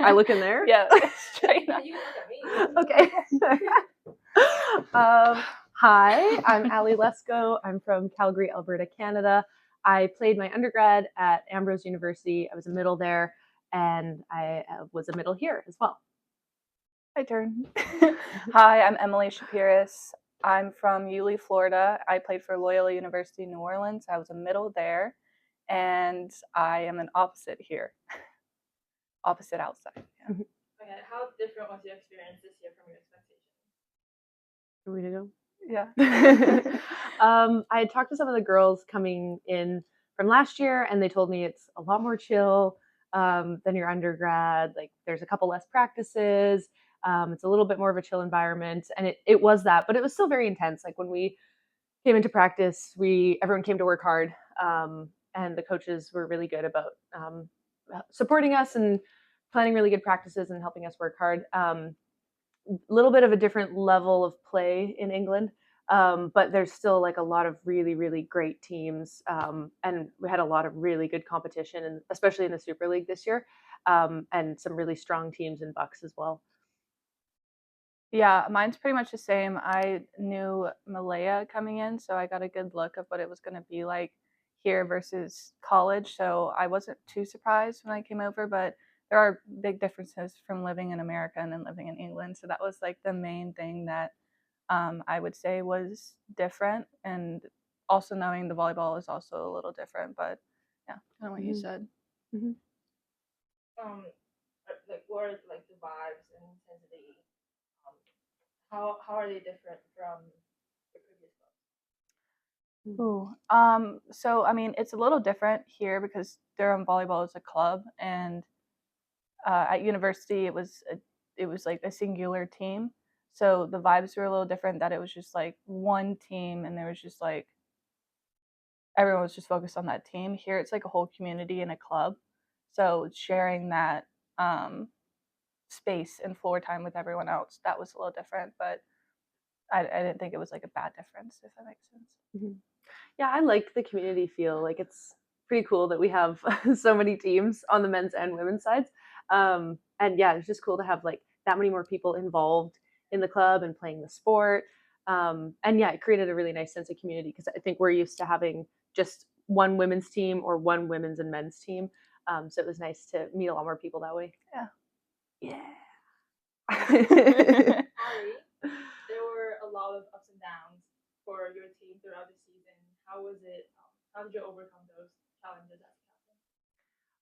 I look in there? Yeah, straight up. You can look Okay. Hi, I'm Allie Lesko. I'm from Calgary, Alberta, Canada. I played my undergrad at Ambrose University. I was a middle there, and I was a middle here as well. My turn. Hi, I'm Emily Shapiris. I'm from Yulee, Florida. I played for Loyola University, New Orleans. I was a middle there, and I am an opposite here. Opposite outside. Yeah. Okay, how different was your experience this year from your expectations? For me to go? Yeah. I had talked to some of the girls coming in from last year, and they told me it's a lot more chill than your undergrad. Like, there's a couple less practices. It's a little bit more of a chill environment, and it was that, but it was still very intense. Like, when we came into practice, everyone came to work hard, and the coaches were really good about supporting us and planning really good practices and helping us work hard. Little bit of a different level of play in England, but there's still like a lot of really, really great teams, and we had a lot of really good competition, and especially in the Super League this year, and some really strong teams in Bucks as well. Yeah, mine's pretty much the same. I knew Malaya coming in, so I got a good look of what it was going to be like here versus college. So I wasn't too surprised when I came over, but there are big differences from living in America and then living in England. So that was like the main thing that I would say was different. And also knowing the volleyball is also a little different, but yeah, kind of what you said. Mm-hmm. Like what are like the vibes and intensity? How are they different from the previous clubs? Ooh. So I mean, it's a little different here because Durham Volleyball is a club, and at university it was like a singular team. So the vibes were a little different. That it was just like one team, and there was just like everyone was just focused on that team. Here it's like a whole community and a club, so sharing that space and floor time with everyone else, that was a little different. But I didn't think it was like a bad difference, if that makes sense. Mm-hmm. Yeah, I like the community feel. Like, it's pretty cool that we have so many teams on the men's and women's sides. And yeah, it's just cool to have like that many more people involved in the club and playing the sport. And yeah, it created a really nice sense of community because I think we're used to having just one women's team or one women's and men's team. So it was nice to meet a lot more people that way. Yeah. Yeah. Allie, there were a lot of ups and downs for your team throughout the season. How was it? How did you overcome those challenges as a captain?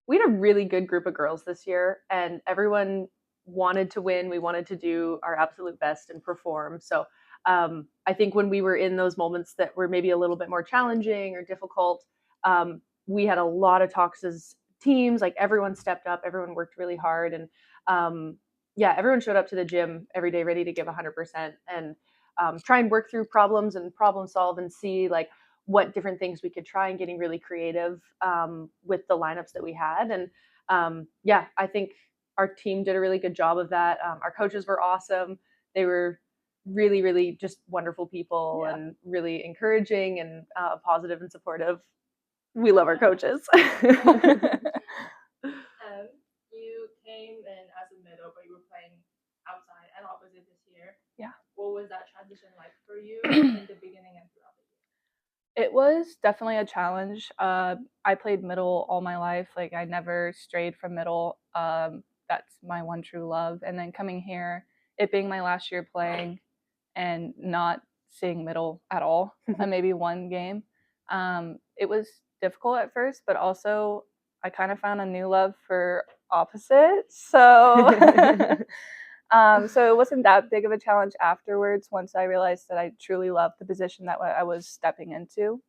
We had a really good group of girls this year, and everyone wanted to win. We wanted to do our absolute best and perform. So I think when we were in those moments that were maybe a little bit more challenging or difficult, we had a lot of talks as teams. Like, everyone stepped up, everyone worked really hard, and yeah, everyone showed up to the gym every day ready to give 100% and try and work through problems and problem solve and see like what different things we could try, and getting really creative with the lineups that we had. And yeah, I think our team did a really good job of that. Our coaches were awesome. They were really, really just wonderful people, Yeah. and really encouraging and positive and supportive. We love our coaches. You came in as a middle, but you were playing outside and opposite this year. Yeah. What was that transition like for you in the beginning and throughout the year? It was definitely a challenge. I played middle all my life. Like, I never strayed from middle. That's my one true love. And then coming here, it being my last year playing and not seeing middle at all, maybe one game, it was difficult at first, but also I kind of found a new love for opposite. So so it wasn't that big of a challenge afterwards once I realized that I truly loved the position that I was stepping into.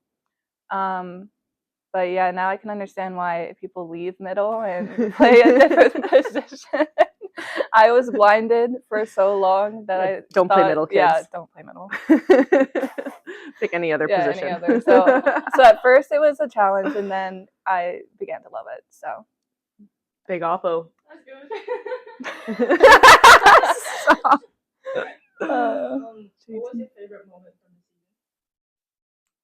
But yeah, now I can understand why people leave middle and play a different position. I was blinded for so long that I don't play middle, kids. Yeah, don't play middle. Pick any other position. Any other. So at first it was a challenge, and then I began to love it. So big oppo. That's good. What was your favorite moment from the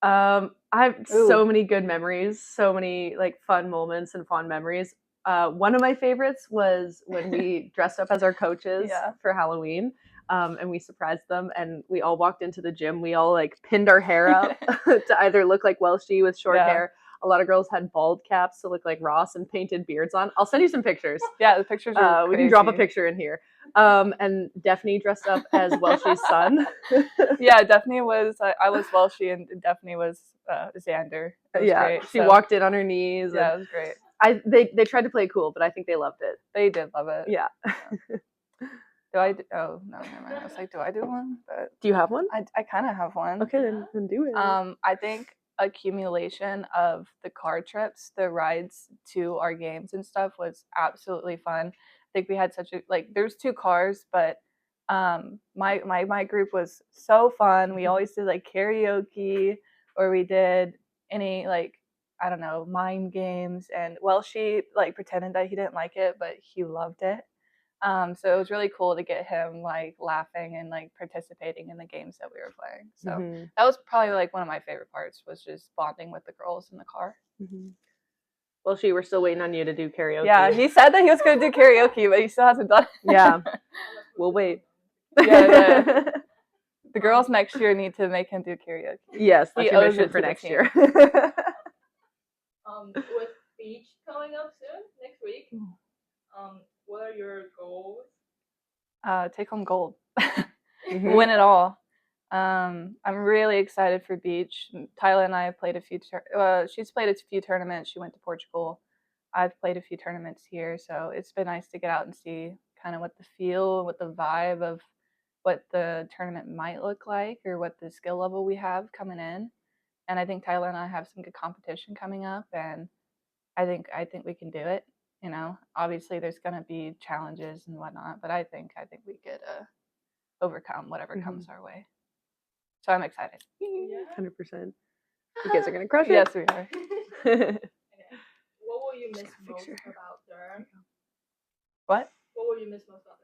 season? I have so many good memories, so many like fun moments and fond memories. One of my favorites was when we dressed up as our coaches Yeah. for Halloween, and we surprised them. And we all walked into the gym. We all like pinned our hair up to either look like Welshie with short Yeah. hair. A lot of girls had bald caps to look like Ross and painted beards on. I'll send you some pictures. Yeah, the pictures are We can drop a crazy. picture in here. And Daphne dressed up as Welshie's son. Yeah, Daphne was. I was Welshie, and Daphne was Xander. It was Yeah, great. she So, walked in on her knees. Yeah, And it was great. they tried to play it cool, but I think they loved it. They did love it. Yeah. Do I? Oh no, never mind. I was like, do I do one? But Do you have one? I kind of have one. Okay, then do it. I think accumulation of the car trips, the rides to our games and stuff was absolutely fun. I think we had such a there's 2 cars, but my group was so fun. We always did like karaoke, or we did any I don't know, mind games, and Welshie like pretended that he didn't like it, but he loved it. So it was really cool to get him like laughing and like participating in the games that we were playing. So Mhm. that was probably like one of my favorite parts, was just bonding with the girls in the car. Mhm. Well, we're still waiting on you to do karaoke. Yeah, he said that he was going to do karaoke, but he still hasn't done it. Yeah. We'll wait. Yeah. The girls next year need to make him do karaoke. Yes, that's He your owes mission it for to the next team. year. With beach coming up soon next week, what are your goals? Take home gold. Mhm. Win it all. I'm really excited for beach. Tyla and I have played a few. She's played a few tournaments. She went to Portugal. I've played a few tournaments here, so it's been nice to get out and see kind of what the feel, what the vibe of what the tournament might look like, or what the skill level we have coming in. And I think Tyla and I have some good competition coming up, and I think we can do it. You know, obviously there's going to be challenges and whatnot, but I think we could overcome whatever comes our way. So I'm excited. 100%. You guys are gonna crush it. Yes, we are. Okay. What will you miss Just gotta most fix her. about Durham? What? What will you miss most about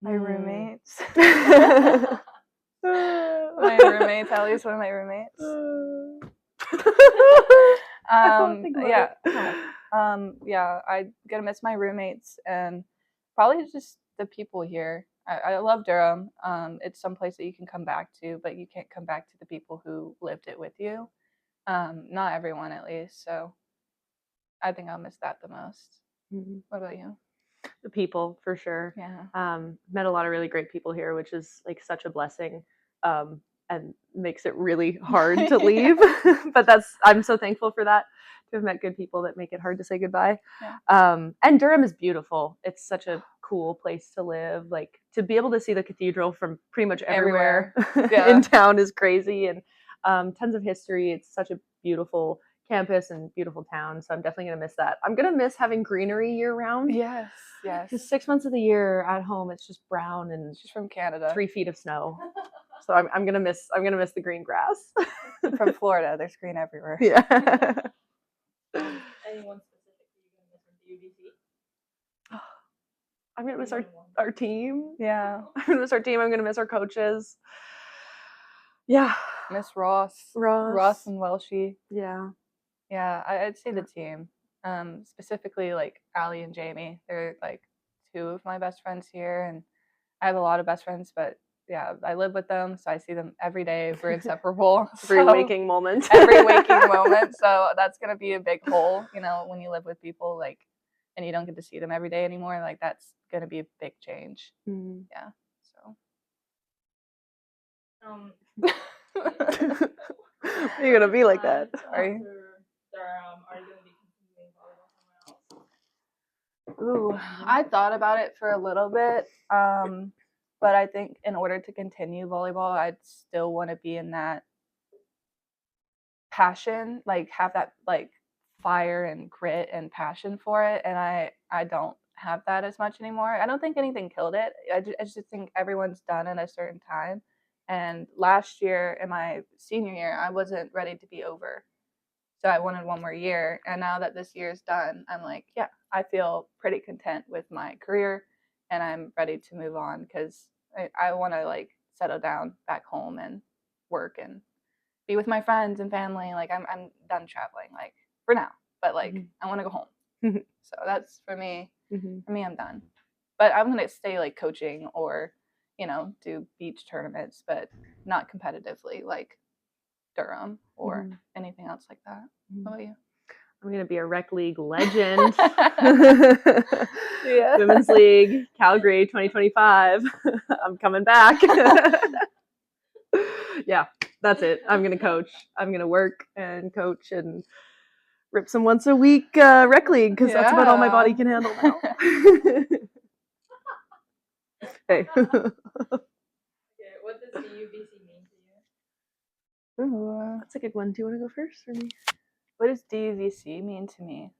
My roommates. Durham? My roommates, at least one of my roommates. I'm gonna miss my roommates, and probably just the people here. I love Durham. It's some place that you can come back to, but you can't come back to the people who lived it with you. Not everyone, at least. So I think I'll miss that the most. Mhm. What about you? The people, for sure. Yeah. Met a lot of really great people here, which is like such a blessing, and makes it really hard to leave. But I'm so thankful for that, to have met good people that make it hard to say goodbye. Yeah. And Durham is beautiful. It's such a cool place to live. Like, to be able to see the cathedral from pretty much everywhere Yeah. in town is crazy, and tons of history. It's such a beautiful campus and beautiful town, so I'm definitely gonna miss that. I'm gonna miss having greenery year round. Yes. Because 6 months of the year at home, it's just brown and She's from Canada. 3 feet of snow. So I'm gonna miss the green grass. From Florida. There's green everywhere. Yeah. anyone specifically you're gonna miss from the UBC? I'm gonna miss our Anyone? our team. Yeah. I'm gonna miss our team. I'm gonna miss our coaches. Yeah. Miss Ross. Ross. And Welshie. Yeah. Yeah, I'd say the team. Specifically like Allie and Jamie. They're like 2 of my best friends here, and I have a lot of best friends, but yeah, I live with them, so I see them every day. We're inseparable. Every So- waking moment. every waking moment. So that's gonna be a big hole, you know, when you live with people and you don't get to see them every day anymore. Like, that's gonna be a big change. Mhm. Yeah. So You're gonna be like that. Sorry. After Durham, are you gonna be continuing volleyball somewhere else? Ooh, I thought about it for a little bit, but I think in order to continue volleyball, I'd still want to be in that passion, like have that like fire and grit and passion for it, and I don't have that as much anymore. I don't think anything killed it. I just think everyone's done at a certain time, and last year in my senior year, I wasn't ready to be over. So I wanted one more year, and now that this year is done, I'm like, yeah, I feel pretty content with my career, and I'm ready to move on, because I want to like settle down back home and work and be with my friends and family. Like, I'm done traveling, like, for now. but like Mhm. I want to go home. Mhm. So that's for me. Mhm. For me, I'm done. But I'm gonna stay like coaching or, do beach tournaments, but not competitively like Durham or Mhm. anything else like that. Mhm. How about you? I'm gonna be a rec league legend. Yeah. Women's League, Calgary 2025. I'm coming back. Yeah, that's it. I'm gonna coach. I'm gonna work and coach and rip some once a week rec league because that's about all my body can handle now. Hey. Okay, what does DUBC mean to you? Ooh. That's a good one. Do you want to go first or me? What does DUVC mean to me?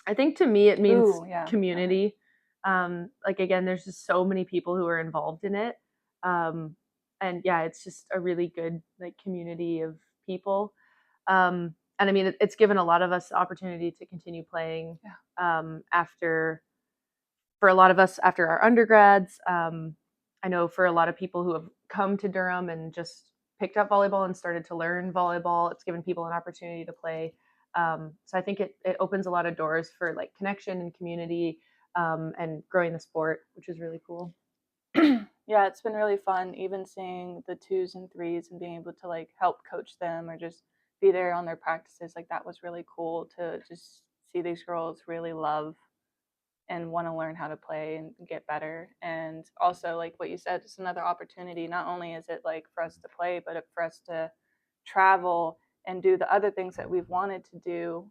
I think to me it means Ooh, yeah. community. Like again, there's just so many people who are involved in it. And yeah, it's just a really good like community of people. And I mean, it's given a lot of us the opportunity to continue playing for a lot of us after our undergrads. I know for a lot of people who have come to Durham and just picked up volleyball and started to learn volleyball, it's given people an opportunity to play. So I think it opens a lot of doors for like connection and community and growing the sport, which is really cool. Yeah, it's been really fun even seeing the 2s and 3s and being able to like help coach them or just be there on their practices. Like that was really cool to just see these girls really love and want to learn how to play and get better. And also like what you said, it's another opportunity. Not only is it like for us to play, but for us to travel and do the other things that we've wanted to do,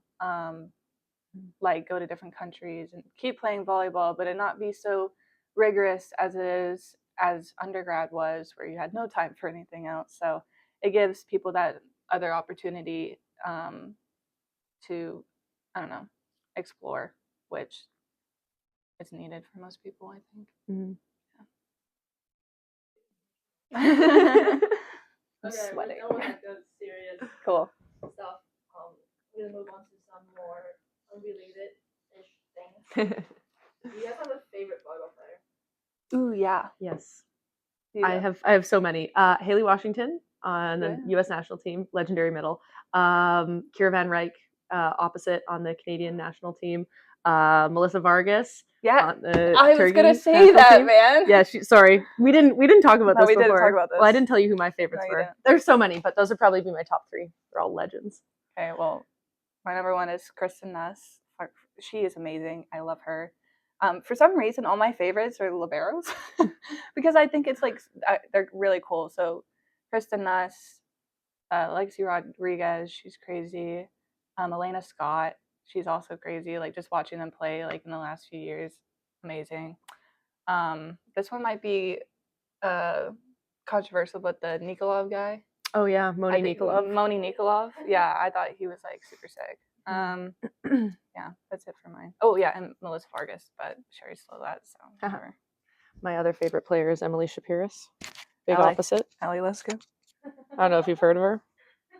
like go to different countries and keep playing volleyball, but it not be so rigorous as it is as undergrad was, where you had no time for anything else. So it gives people that other opportunity to, I don't know, explore, which is needed for most people, I think. Mhm. I'm Okay, sweating. we're done with like the serious Cool. stuff. We're gonna move on to some more unrelated-ish things. Do you guys have a favorite volleyball player? Ooh, yeah. Yes. Yeah. I have so many. Haley Washington on the Yeah. U.S. national team, legendary middle. Kira Van Ryk, opposite on the Canadian national team. Melissa Vargas Yeah. on the I was Turkey gonna say national that, team. man. Yeah, sorry, we didn't talk about No, this we before. didn't talk about Well, I this. didn't tell you who my favorites No, you were. didn't. There's so many, but those would probably be my top three. They're all legends. Okay, well, my number one is Kristen Nuss. She is amazing. I love her. For some reason, all my favorites are liberos because I think it's like they're really cool. So, Kristen Nuss, Lexi Rodriguez, she's crazy. Elena Scott, she's also crazy. Like just watching them play, like in the last few years, amazing. This one might be controversial, but the Nikolov guy. Oh yeah, Moni Nikolov. Moni Nikolov. Yeah, I thought he was like super sick. Yeah, that's it for mine. Oh yeah, and Melissa Vargas, but Sherry stole that, so whatever. My other favorite player is Emily Shapiris. Big Allie. opposite. Allie Lesku. I don't know if you've heard of her.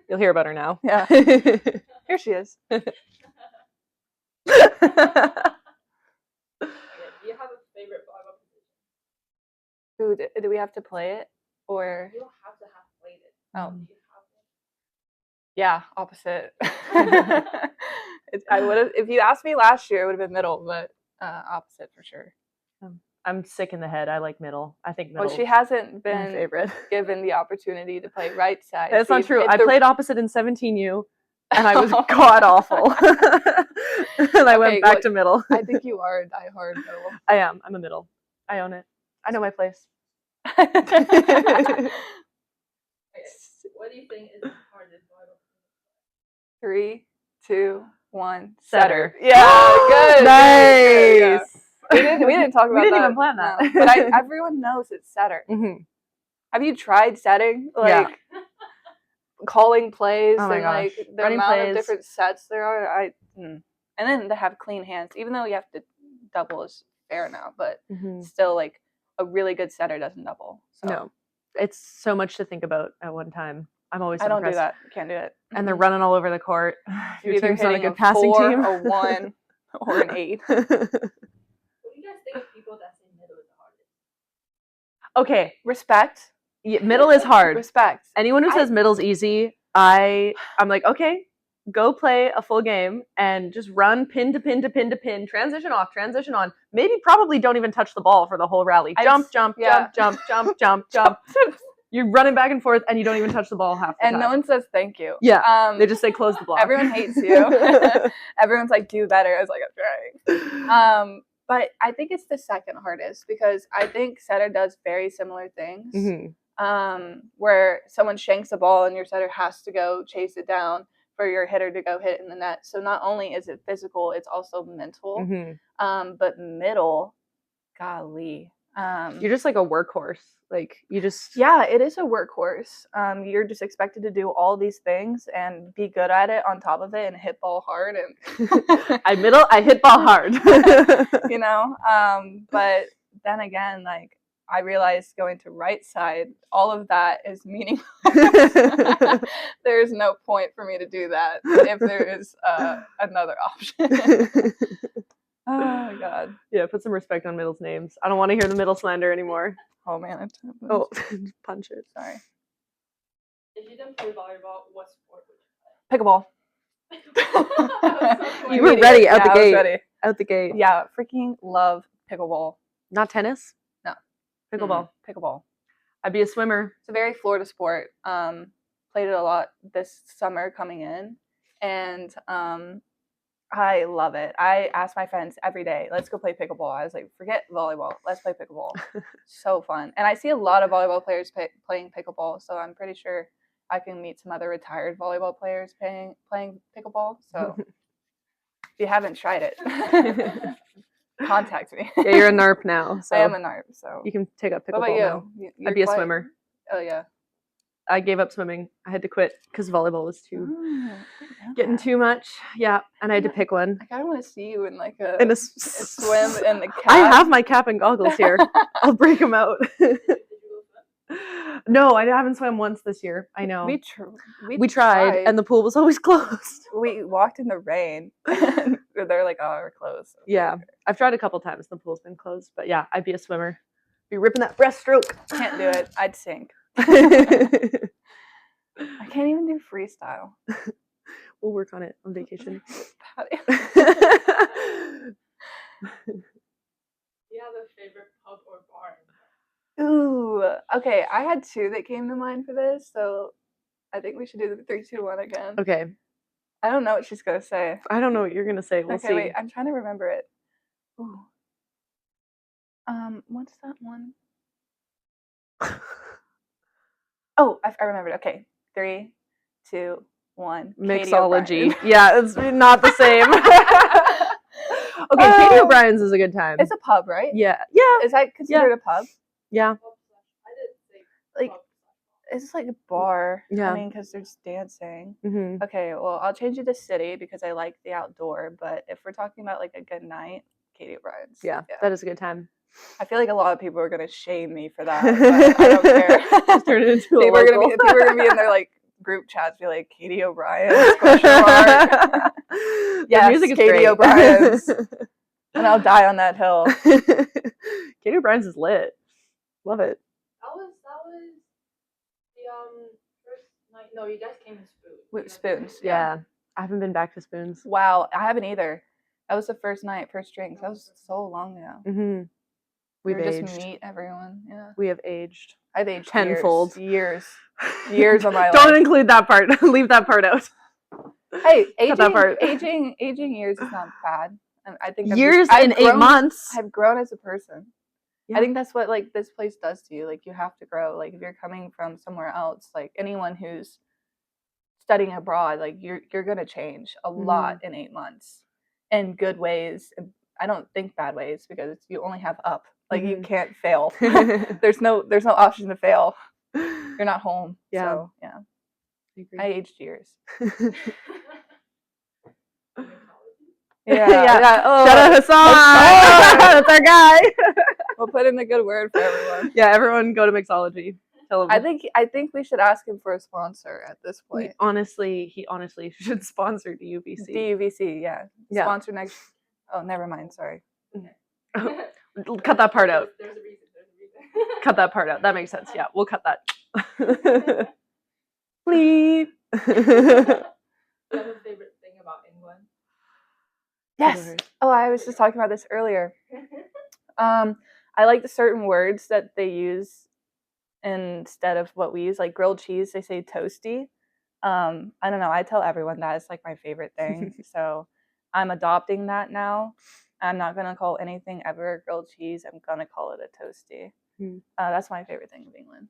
You'll hear about her now. Yeah. Here she is. Okay, do you have a favorite volleyball position? Ooh, do we have to play it or? You don't have to have played it. Oh. Do you have one? Yeah, opposite. I would have if you asked me last year, it would have been middle, but opposite for sure. I'm sick in the head. I like middle. I think middle. Well, she hasn't my been favorite. given the opportunity to play right side. That's not true. I the- played opposite in 17U, and I was god awful. And I went back to middle. I think you are a diehard middle. I am. I'm a middle. I own it. I know my place. Okay, what do you think is the hardest volleyball position? 3, 2, 1. Setter. Yeah, good. Nice. Good, yeah. We didn't talk about We didn't that. even plan that. No, but everyone knows it's setter. Mm-hmm. Have you tried setting? Yeah. Like calling plays Oh my and gosh. like the Running amount plays. of different sets there are. And then to have clean hands, even though you have to double is fair now, but Mm-hmm. still like a really good setter doesn't double. So No, it's so much to think about at one time. I'm always so I don't do impressed. that. Can't do it. And they're running all over the court. If You're your either team's not a hitting good passing 4, team. a 1, or an 8. What do you guys think of people that say middle is the hardest? Okay, Respect. middle is hard. Respect. Anyone who says middle's easy, I'm like, okay, go play a full game and just run pin to pin to pin to pin, transition off, transition on. Maybe probably don't even touch the ball for the whole rally. Jump, yeah. jump. You're running back and forth and you don't even touch the ball half the And time. no one says thank you. Yeah. They just say close the block. Everyone hates you. Everyone's like, do better. I was like, I'm trying. But I think it's the second hardest because I think setter does very similar things. Mm-hmm. Where someone shanks the ball and your setter has to go chase it down for your hitter to go hit it in the net. So not only is it physical, it's also mental. Mm-hmm. But middle, golly. You're just like a workhorse. Like you just Yeah, it is a workhorse. You're just expected to do all these things and be good at it on top of it and hit ball hard and I hit ball hard. you know. But then again, like I realized going to right side, all of that is meaningless. There is no point for me to do that if there is another option. Oh my god. Yeah, put some respect on middle's names. I don't want to hear the middle slander anymore. Oh man. Oh, punch it. Sorry. If you didn't play volleyball, what sport would Pickleball. you You were ready out the I gate. was ready. Out the gate. Yeah, freaking love pickleball. Not tennis? No. Pickleball. Pickleball. I'd be a swimmer. It's a very Florida sport. Played it a lot this summer coming in, and I love it. I ask my friends every day, let's go play pickleball. I was like, forget volleyball. Let's play pickleball. So fun. And I see a lot of volleyball players playing pickleball, so I'm pretty sure I can meet some other retired volleyball players playing pickleball. So if you haven't tried it, contact me. Yeah, you're a NARP now. So I am a NARP, so. you can take up pickleball What about now. you? I'd be a swimmer. Oh, yeah. I gave up swimming. I had to quit because volleyball was getting Okay. too much. Yeah, and I had to pick one. I kind of want to see you in like a In a swim in the cap. I have my cap and goggles here. I'll break them out. No, I haven't swam once this year. I know. We tried, and the pool was always closed. We walked in the rain, and they're like, "Oh, we're closed." Yeah, I've tried a couple times. The pool's been closed, but yeah, I'd be a swimmer. Be ripping that breaststroke. Can't do it. I'd sink. I can't even do freestyle. We'll work on it on vacation. you have a favorite pub or bar? Ooh, okay. I had two that came to mind for this, so I think we should do the 3, 2, 1 again. Okay. I don't know what she's gonna say. I don't know what you're gonna say. We'll Okay, see. wait. I'm trying to remember it. Ooh. What's that one? Oh, I remembered. Okay, 3, 2, 1. Mixology. Yeah, it's not the same. Okay, Katie O'Brien's is a good time. It's a pub, right? Yeah. Yeah. Is that considered a pub? Yeah. I didn't say Like, it's like a bar. Yeah. I mean, because there's dancing. Mm-hmm. Okay, well, I'll change it to city because I like the outdoor. But if we're talking about like a good night, Katie O'Brien's. Yeah, that is a good time. I feel like a lot of people are gonna shame me for that. But I don't care. Just turn it into a people are local. gonna be in their like group chats, be like Katie O'Brien's question mark. Yeah, music is Katie great. O'Brien's. And I'll die on that hill. Katie O'Brien's is lit. Love it. That was the first night. No, you guys came in spoons. With spoons. Yeah. I haven't been back to Spoons. Wow, I haven't either. That was the first night, first drinks. That was so long ago. Mm-hmm. We We've were aged. just meet everyone. Yeah, We have aged. I've aged Tenfold. Years of my life. Don't include that part. Leave that part out. Hey, Cut that part. aging years is not bad. I think Years in 8 months. I've grown as a person. Yeah. I think that's what like this place does to you. Like you have to grow. Like if you're coming from somewhere else, like anyone who's studying abroad, like you're gonna change a lot in 8 months, in good ways. I don't think bad ways because you only have up. Like you can't fail. There's no option to fail. You're not home. Yeah. So, yeah. I aged years. Yeah. Oh, Shout out Hassan. That's our guy. We'll put in a good word for everyone. Yeah, everyone go to Mixology. Tell him. I think we should ask him for a sponsor at this point. He honestly should sponsor DUVC. DUVC, yeah. Yeah. Sponsor next. Oh, never mind. Sorry. Cut that part out. There's a reason. Cut that part out. That makes sense. Yeah, we'll cut that. Please. You have a favorite Yes. Oh, I was just talking about this earlier. I like the certain words that they use instead of what we use, like grilled cheese. They say toasty. I don't know. I tell everyone that it's like my favorite thing. So I'm adopting that now. I'm not gonna call anything ever a grilled cheese. I'm gonna call it a toasty. That's my favorite thing of England.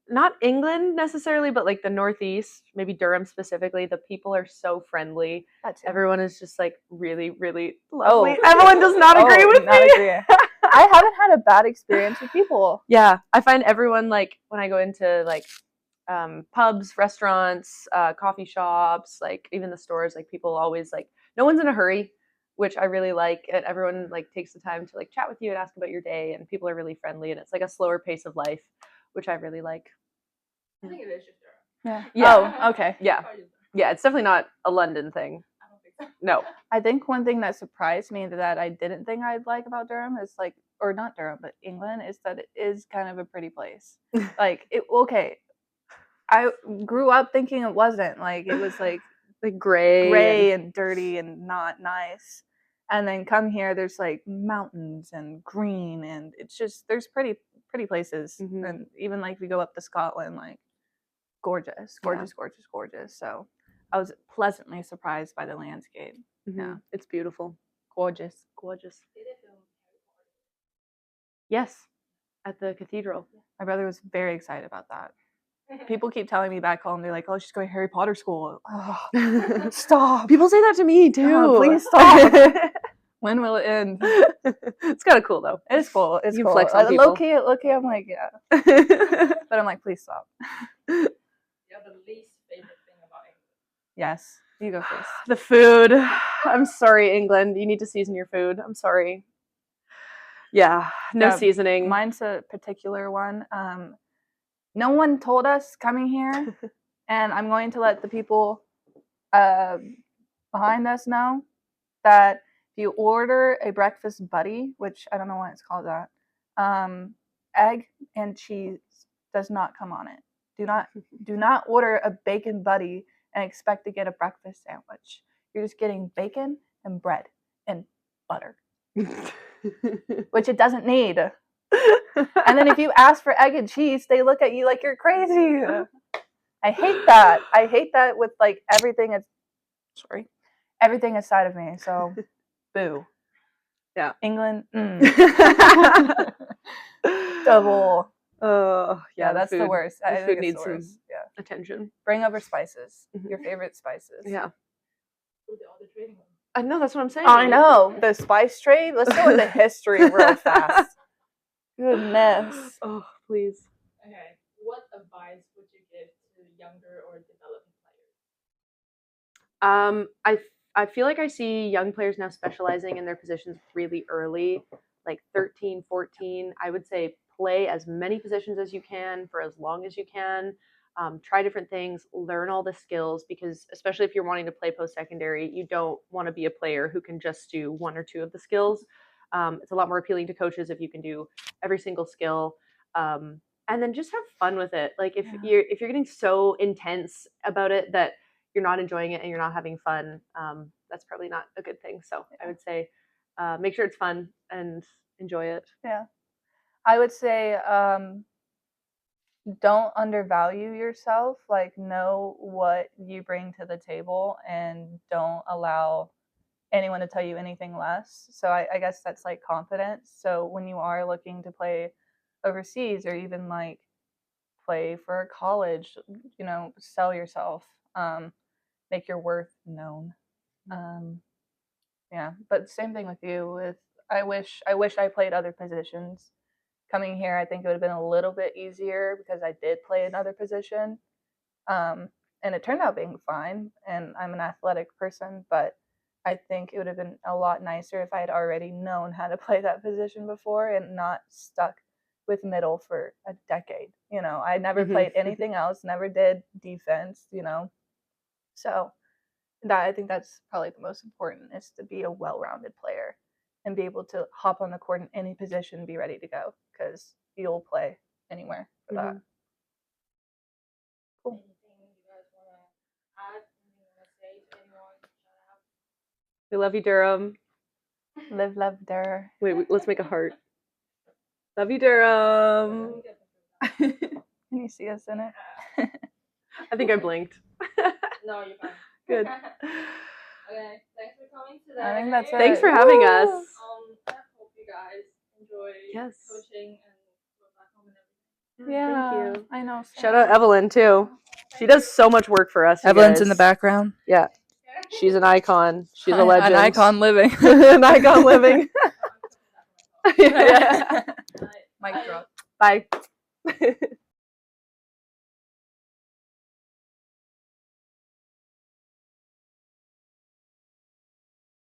Not England necessarily, but like the Northeast, maybe Durham specifically. The people are so friendly. That too. Everyone is just like really, really lovely. Everyone does not agree with not me. Agree. I haven't had a bad experience with people. Yeah, I find everyone, like when I go into like pubs, restaurants, coffee shops, like even the stores, like people always like, no one's in a hurry, which I really like. And everyone like takes the time to like chat with you and ask about your day, and people are really friendly, and it's like a slower pace of life, which I really like. I think it is just Yeah. Yeah. Oh, okay. Yeah. Yeah, it's definitely not a London thing. I don't think so. No. I think one thing that surprised me that I didn't think I'd like about Durham is like, or not Durham, but England, is that it is kind of a pretty place. Like, I grew up thinking it wasn't. Like, it was like gray and dirty and not nice. And then come here, there's like mountains and green, and it's just, there's pretty places. And even like if you go up to Scotland, like gorgeous. So I was pleasantly surprised by the landscape. Yeah, it's beautiful. gorgeous. Did it film Harry Potter? Yes, at the cathedral. My brother was very excited about that. People keep telling me back home, they're like, "Oh, she's going to Harry Potter school." Oh, stop. People say that to me too. Oh, please stop. When will it end? It's kind of cool though. It is cool. It's you cool. flex on people. Low key, I'm like, yeah. But I'm like, please stop. You have the least favorite thing about England? Yes, you go first. The food. I'm sorry, England. You need to season your food. I'm sorry. Yeah, no seasoning. Mine's a particular one. No one told us coming here, and I'm going to let the people behind us know that if you order a breakfast buddy, which I don't know why it's called that, egg and cheese does not come on it. Do not order a bacon buddy and expect to get a breakfast sandwich. You're just getting bacon and bread and butter, which it doesn't need. And then if you ask for egg and cheese, they look at you like you're crazy. I hate that. I hate that with like everything aside of me. So, boo. Yeah. England. Double. Oh, yeah, that's the worst. The food needs some attention. Bring over spices. Your favorite spices. Yeah. With all the trading ones. I know, that's what I'm saying. I know. The spice trade. Let's go into history real fast. Goodness. Oh, please. Okay. What advice would you give to younger or developing players? I feel like I see young players now specializing in their positions really early, like 13, 14. I would say play as many positions as you can for as long as you can. Try different things, learn all the skills, because especially if you're wanting to play post-secondary, you don't want to be a player who can just do one or two of the skills. It's a lot more appealing to coaches if you can do every single skill, and then just have fun with it. Like if you're getting so intense about it that you're not enjoying it and you're not having fun, that's probably not a good thing. So I would say make sure it's fun and enjoy it. Yeah, I would say don't undervalue yourself. Like, know what you bring to the table and don't allow anyone to tell you anything less. So I guess that's like confidence. So when you are looking to play overseas or even like play for a college, sell yourself, make your worth known. Yeah, but same thing with you. I wish I played other positions. Coming here, I think it would have been a little bit easier because I did play another position, and it turned out being fine. And I'm an athletic person, but I think it would have been a lot nicer if I had already known how to play that position before and not stuck with middle for a decade. I never played anything else, never did defense, So I think that's probably the most important, is to be a well-rounded player and be able to hop on the court in any position and be ready to go, because you'll play anywhere for that. Cool. Anything you guys want to add? Anything you want to say to anyone? We love you, Durham. Live, love, der. Wait, let's make a heart. Love you, Durham. Can you see us in it? I think I blinked. No, you're fine. Good. Okay, thanks for coming today. I think that's it. Thanks for having us. I hope you guys enjoy Yes. coaching and go back home and everything. Yeah, Thank you. I know. Shout out Evelyn too. She does so much work for us. you Evelyn's guys. in the background. Yeah, she's an icon. She's a legend. An icon living. An icon living. Yeah. Mic drop. Bye.